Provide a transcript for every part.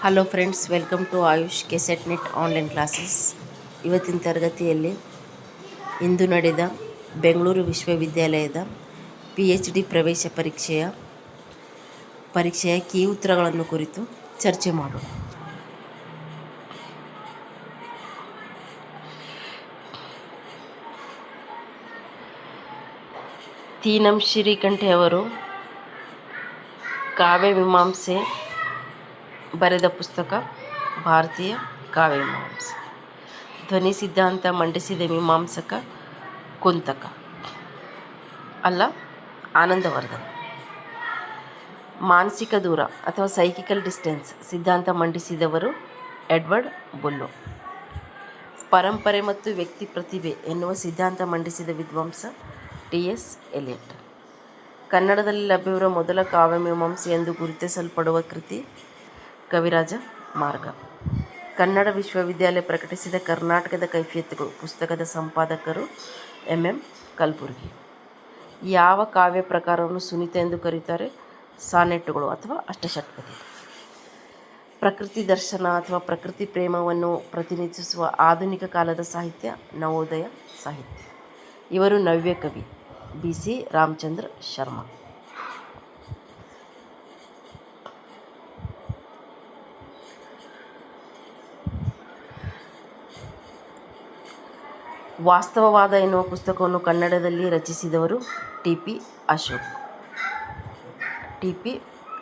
Hello friends, welcome to Ayush KSET NET online classes. ಇವತ್ತಿನ ತರಗತಿಯಲ್ಲಿ ಇಂದು ನಡೆದ ಬೆಂಗಳೂರು ವಿಶ್ವವಿದ್ಯಾಲಯದ PhD ಪ್ರವೇಶ ಪರೀಕ್ಷೆಯ ಕೀ ಉತ್ತರಗಳನ್ನು ಕುರಿತು ಚರ್ಚೆ ಮಾಡೋಣ. ತೀನಂ ಶ್ರೀಕಂಠೆ ಅವರು ಕಾವ್ಯಮೀಮಾಂಸೆ ಬರೆದ ಪುಸ್ತಕ ಭಾರತೀಯ ಕಾವ್ಯಮೀಮಾಂಸೆ. ಧ್ವನಿ ಸಿದ್ಧಾಂತ ಮಂಡಿಸಿದ ಮೀಮಾಂಸಕ ಕುಂತಕ ಅಲ್ಲ ಆನಂದವರ್ಧನ. ಮಾನಸಿಕ ದೂರ ಅಥವಾ ಸೈಕಿಕಲ್ ಡಿಸ್ಟೆನ್ಸ್ ಸಿದ್ಧಾಂತ ಮಂಡಿಸಿದವರು ಎಡ್ವರ್ಡ್ ಬುಲ್ಲೋ. ಪರಂಪರೆ ಮತ್ತು ವ್ಯಕ್ತಿ ಪ್ರತಿಭೆ ಎನ್ನುವ ಸಿದ್ಧಾಂತ ಮಂಡಿಸಿದ ವಿದ್ವಾಂಸ TS ಎಲಿಯಟ್. ಕನ್ನಡದಲ್ಲಿ ಲಭ್ಯವಿರುವ ಮೊದಲ ಕಾವ್ಯಮೀಮಾಂಸೆ ಎಂದು ಗುರುತಿಸಲ್ಪಡುವ ಕೃತಿ ಕವಿರಾಜ ಮಾರ್ಗ. ಕನ್ನಡ ವಿಶ್ವವಿದ್ಯಾಲಯ ಪ್ರಕಟಿಸಿದ ಕರ್ನಾಟಕದ ಕೈಫಿಯತ್ತುಗಳು ಪುಸ್ತಕದ ಸಂಪಾದಕರು MM ಕಲಬುರ್ಗಿ. ಯಾವ ಕಾವ್ಯ ಪ್ರಕಾರವನ್ನು ಸುನೀತ ಎಂದು ಕರೆಯುತ್ತಾರೆ? ಸಾನೆಟ್ಟುಗಳು ಅಥವಾ ಅಷ್ಟಷಟ್ಪದಿ. ಪ್ರಕೃತಿ ದರ್ಶನ ಅಥವಾ ಪ್ರಕೃತಿ ಪ್ರೇಮವನ್ನು ಪ್ರತಿನಿಧಿಸುವ ಆಧುನಿಕ ಕಾಲದ ಸಾಹಿತ್ಯ ನವೋದಯ ಸಾಹಿತ್ಯ. ಇವರು ನವ್ಯ ಕವಿ. BC ರಾಮಚಂದ್ರ ಶರ್ಮ. ವಾಸ್ತವವಾದ ಎನ್ನುವ ಪುಸ್ತಕವನ್ನು ಕನ್ನಡದಲ್ಲಿ ರಚಿಸಿದವರು TP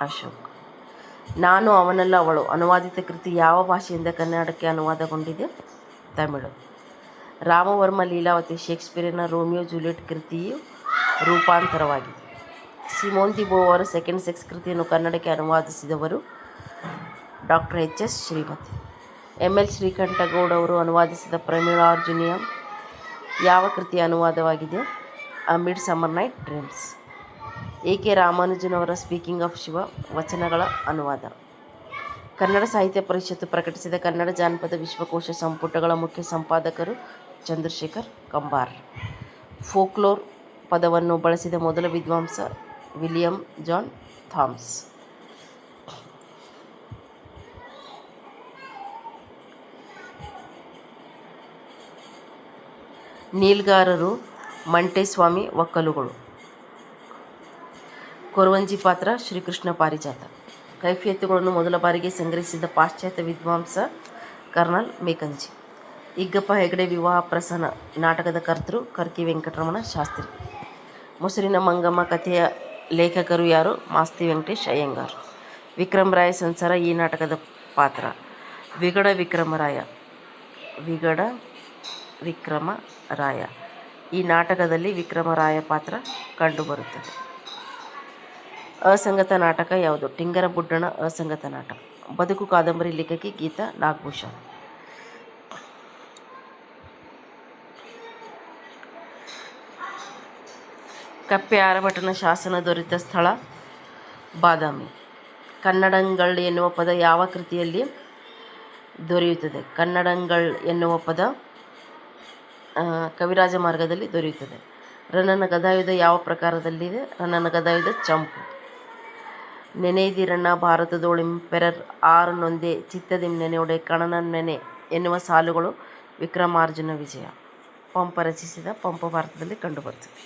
ಅಶೋಕ್. ನಾನು ಅವನಲ್ಲ ಅವಳು ಅನುವಾದಿತ ಕೃತಿ ಯಾವ ಭಾಷೆಯಿಂದ ಕನ್ನಡಕ್ಕೆ ಅನುವಾದಗೊಂಡಿದೆ? ತಮಿಳು. ರಾಮವರ್ಮ ಲೀಲಾವತಿ ಶೇಕ್ಸ್ಪಿಯರಿನ ರೋಮಿಯೋ ಜೂಲಿಯಟ್ ಕೃತಿಯು ರೂಪಾಂತರವಾಗಿದೆ. Simone de Beauvoir second sex ಕೃತಿಯನ್ನು ಕನ್ನಡಕ್ಕೆ ಅನುವಾದಿಸಿದವರು doctor HS Shrimati. ML Srikantagowda ಅವರು ಅನುವಾದಿಸಿದ ಪ್ರಮೀಳಾರ್ಜುನೀಯಂ ಯಾವ ಕೃತಿಯ ಅನುವಾದವಾಗಿದೆ? Mid summer night dreams. AK Ramanujan ಅವರ ಸ್ಪೀಕಿಂಗ್ ಆಫ್ ಶಿವ ವಚನಗಳ ಅನುವಾದ. ಕನ್ನಡ ಸಾಹಿತ್ಯ ಪರಿಷತ್ತು ಪ್ರಕಟಿಸಿದ ಕನ್ನಡ ಜಾನಪದ ವಿಶ್ವಕೋಶ ಸಂಪುಟಗಳ ಮುಖ್ಯ ಸಂಪಾದಕರು ಚಂದ್ರಶೇಖರ್ ಕಂಬಾರ್. ಫೋಕ್ಲೋರ್ ಪದವನ್ನು ಬಳಸಿದ ಮೊದಲ ವಿದ್ವಾಂಸ ವಿಲಿಯಂ ಜಾನ್ ಥಾಮ್ಸ್. ನೀಲ್ಗಾರರು ಮಂಟೇಸ್ವಾಮಿ ಒಕ್ಕಲುಗಳು. ಕೊರವಂಜಿ ಪಾತ್ರ ಶ್ರೀಕೃಷ್ಣ ಪಾರಿಜಾತ. ಕೈಫಿಯತ್ತುಗಳನ್ನು ಮೊದಲ ಬಾರಿಗೆ ಸಂಗ್ರಹಿಸಿದ ಪಾಶ್ಚಾತ್ಯ ವಿದ್ವಾಂಸ ಕರ್ನಲ್ ಮೇಕಂಜಿ. ಇಗ್ಗಪ್ಪ ಹೆಗಡೆ ವಿವಾಹ ಪ್ರಸನ್ನ ನಾಟಕದ ಕರ್ತೃ ಕರ್ಕಿ ವೆಂಕಟರಮಣ ಶಾಸ್ತ್ರಿ. ಮೊಸರಿನ ಮಂಗಮ್ಮ ಕಥೆಯ ಲೇಖಕರು ಯಾರು? ಮಾಸ್ತಿ ವೆಂಕಟೇಶ್ ಅಯ್ಯಂಗಾರ್. ವಿಕ್ರಮರಾಯ ಸಂಸಾರ ಈ ನಾಟಕದ ಪಾತ್ರ ವಿಗಡ ವಿಕ್ರಮರಾಯ. ಈ ನಾಟಕದಲ್ಲಿ ವಿಕ್ರಮರಾಯ ಪಾತ್ರ ಕಂಡುಬರುತ್ತದೆ. ಅಸಂಗತ ನಾಟಕ ಯಾವುದು? ಟಿಂಗರ ಬುಡ್ಡಣ ಅಸಂಗತ ನಾಟಕ. ಬದುಕು ಕಾದಂಬರಿ ಲೇಖಕಿ ಗೀತಾ ನಾಗಭೂಷಣ್. ಕಪ್ಪೆ ಆರಭಟನ ಶಾಸನ ದೊರೆತ ಸ್ಥಳ ಬಾದಾಮಿ. ಕನ್ನಡಂಗಳ್ ಎನ್ನುವ ಪದ ಯಾವ ಕೃತಿಯಲ್ಲಿ ದೊರೆಯುತ್ತದೆ? ಕನ್ನಡಂಗಳ್ ಎನ್ನುವ ಪದ ಕವಿರಾಜ ಮಾರ್ಗದಲ್ಲಿ ದೊರೆಯುತ್ತದೆ. ರನ್ನನ ಗದಾಯುಧ ಯಾವ ಪ್ರಕಾರದಲ್ಲಿದೆ? ರನ್ನನ ಗದಾಯುಧ ಚಂಪು. ನೆನೆಯ್ದಿರಣ್ಣ ಭಾರತದೋಳಿಂ ಪೆರರ್ ಆರು ನೊಂದೆ ಚಿತ್ತದಿಂ ನೆನೆಯೊಡೆ ಕಣನನ್ ನೆನೆ ಎನ್ನುವ ಸಾಲುಗಳು ವಿಕ್ರಮಾರ್ಜುನ ವಿಜಯ. ಪಂಪ ರಚಿಸಿದ ಪಂಪ ಭಾರತದಲ್ಲಿ ಕಂಡುಬರುತ್ತದೆ.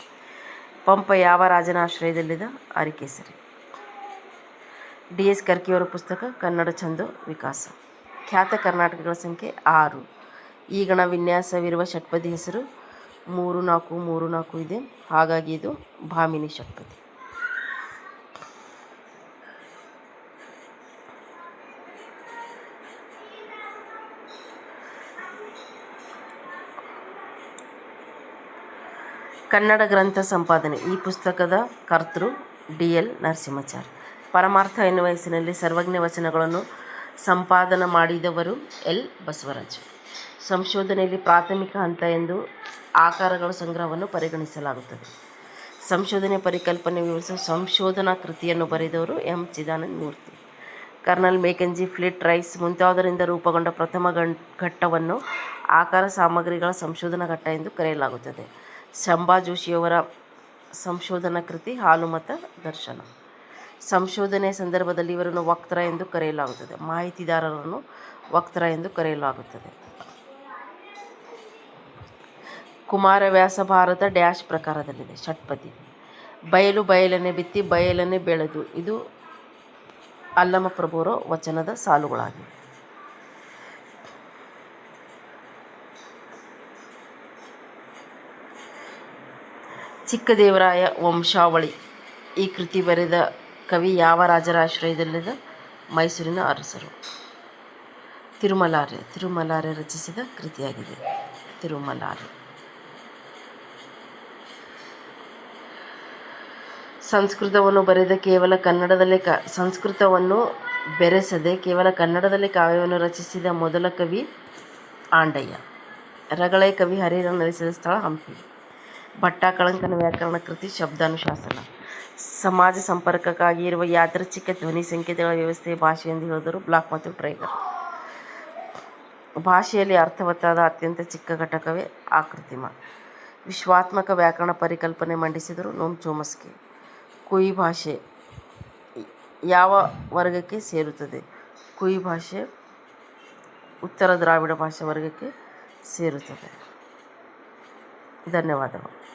ಪಂಪ ಯಾವ ರಾಜನ ಆಶ್ರಯದಲ್ಲಿದ್ದ? ಅರಿಕೇಸರಿ. DS ಕರ್ಕಿಯವರ ಪುಸ್ತಕ ಕನ್ನಡ ಛಂದೋ ವಿಕಾಸ. ಖ್ಯಾತ ಕರ್ನಾಟಕಗಳ ಸಂಖ್ಯೆ 6. ಈ ಗಣ ವಿನ್ಯಾಸವಿರುವ ಷಟ್ಪದಿ ಹೆಸರು 3-4-3-4 ಇದೆ. ಹಾಗಾಗಿ ಇದು ಭಾಮಿನಿ ಷಟ್ಪದಿ. ಕನ್ನಡ ಗ್ರಂಥ ಸಂಪಾದನೆ. ಈ ಪುಸ್ತಕದ ಕರ್ತೃ DL ನರಸಿಂಹಾಚಾರ್. ಪರಮಾರ್ಥ ಎನ್ನುವ ಹೆಸರಿನಲ್ಲಿ ಸರ್ವಜ್ಞ ವಚನಗಳನ್ನು ಸಂಪಾದನ ಮಾಡಿದವರು L ಬಸವರಾಜ್. ಸಂಶೋಧನೆಯಲ್ಲಿ ಪ್ರಾಥಮಿಕ ಹಂತ ಎಂದು ಆಕಾರಗಳ ಸಂಗ್ರಹವನ್ನು ಪರಿಗಣಿಸಲಾಗುತ್ತದೆ. ಸಂಶೋಧನೆ ಪರಿಕಲ್ಪನೆ ವಿವರಿಸುವ ಸಂಶೋಧನಾ ಕೃತಿಯನ್ನು ಬರೆದವರು M Chidananda Murthy. Kernel ಮೇಕಂಜಿ ಫ್ಲಿಟ್ rice ಮುಂತಾದರಿಂದ ರೂಪುಗೊಂಡ ಪ್ರಥಮ ಘಟ್ಟವನ್ನು ಆಕಾರ ಸಾಮಗ್ರಿಗಳ ಸಂಶೋಧನಾ ಘಟ್ಟ ಎಂದು ಕರೆಯಲಾಗುತ್ತದೆ. ಶಂಭಾ ಜೋಶಿಯವರ ಸಂಶೋಧನಾ ಕೃತಿ ಹಾಲುಮತ ದರ್ಶನ. ಸಂಶೋಧನೆಯ ಸಂದರ್ಭದಲ್ಲಿ ಇವರನ್ನು ವಕ್ತಾರ ಎಂದು ಕರೆಯಲಾಗುತ್ತದೆ. ಮಾಹಿತಿದಾರರನ್ನು ವಕ್ತಾರ ಎಂದು ಕರೆಯಲಾಗುತ್ತದೆ. ಕುಮಾರವ್ಯಾಸ ಭಾರತ ಡ್ಯಾಶ್ ಪ್ರಕಾರದಲ್ಲಿದೆ. ಷಟ್ಪದಿ. ಬಯಲು ಬಯಲನ್ನೇ ಬಿತ್ತಿ ಬಯಲನ್ನೇ ಬೆಳೆದು. ಇದು ಅಲ್ಲಮ ಪ್ರಭುವರ ವಚನದ ಸಾಲುಗಳಾಗಿವೆ. ಚಿಕ್ಕದೇವರಾಯ ವಂಶಾವಳಿ. ಈ ಕೃತಿ ಬರೆದ ಕವಿ ಯಾವ ರಾಜರ ಆಶ್ರಯದಲ್ಲಿದ್ದ? ಮೈಸೂರಿನ ಅರಸರು. ತಿರುಮಲಾರ್ಯ. ತಿರುಮಲಾರ್ಯ ರಚಿಸಿದ ಕೃತಿಯಾಗಿದೆ ತಿರುಮಲಾರ್ಯ. ಸಂಸ್ಕೃತವನ್ನು ಬೆರೆಸದೆ ಕೇವಲ ಕನ್ನಡದಲ್ಲಿ ಕಾವ್ಯವನ್ನು ರಚಿಸಿದ ಮೊದಲ ಕವಿ ಆಂಡಯ್ಯ. ರಗಳೆ ಕವಿ ಹರಿಹರ ನೆಲೆಸಿದ ಸ್ಥಳ ಹಂಪಿ. ಭಟ್ಟಾಕಳಂಕನ ವ್ಯಾಕರಣ ಕೃತಿ ಶಬ್ದಾನುಶಾಸನ. ಸಮಾಜ ಸಂಪರ್ಕಕ್ಕಾಗಿ ಇರುವ ಯಾದೃಚ್ಛಿಕ ಧ್ವನಿ ಸಂಕೇತಗಳ ವ್ಯವಸ್ಥೆಯ ಭಾಷೆ ಎಂದು ಹೇಳಿದರು ಬ್ಲಾಕ್ ಮತ್ತು ಟ್ರೈಗರ್. ಭಾಷೆಯಲ್ಲಿ ಅರ್ಥವತ್ತಾದ ಅತ್ಯಂತ ಚಿಕ್ಕ ಘಟಕವೇ ಆಕೃತಿಮ. ವಿಶ್ವಾತ್ಮಕ ವ್ಯಾಕರಣ ಪರಿಕಲ್ಪನೆ ಮಂಡಿಸಿದರು ನೋಮ್ ಚೋಮ್ಸ್ಕಿ. ಕುಯಿ ಭಾಷೆ ಯಾವ ವರ್ಗಕ್ಕೆ ಸೇರುತ್ತದೆ? ಕುಯಿ ಭಾಷೆ ಉತ್ತರ ದ್ರಾವಿಡ ಭಾಷೆ ವರ್ಗಕ್ಕೆ ಸೇರುತ್ತದೆ. ಧನ್ಯವಾದಗಳು.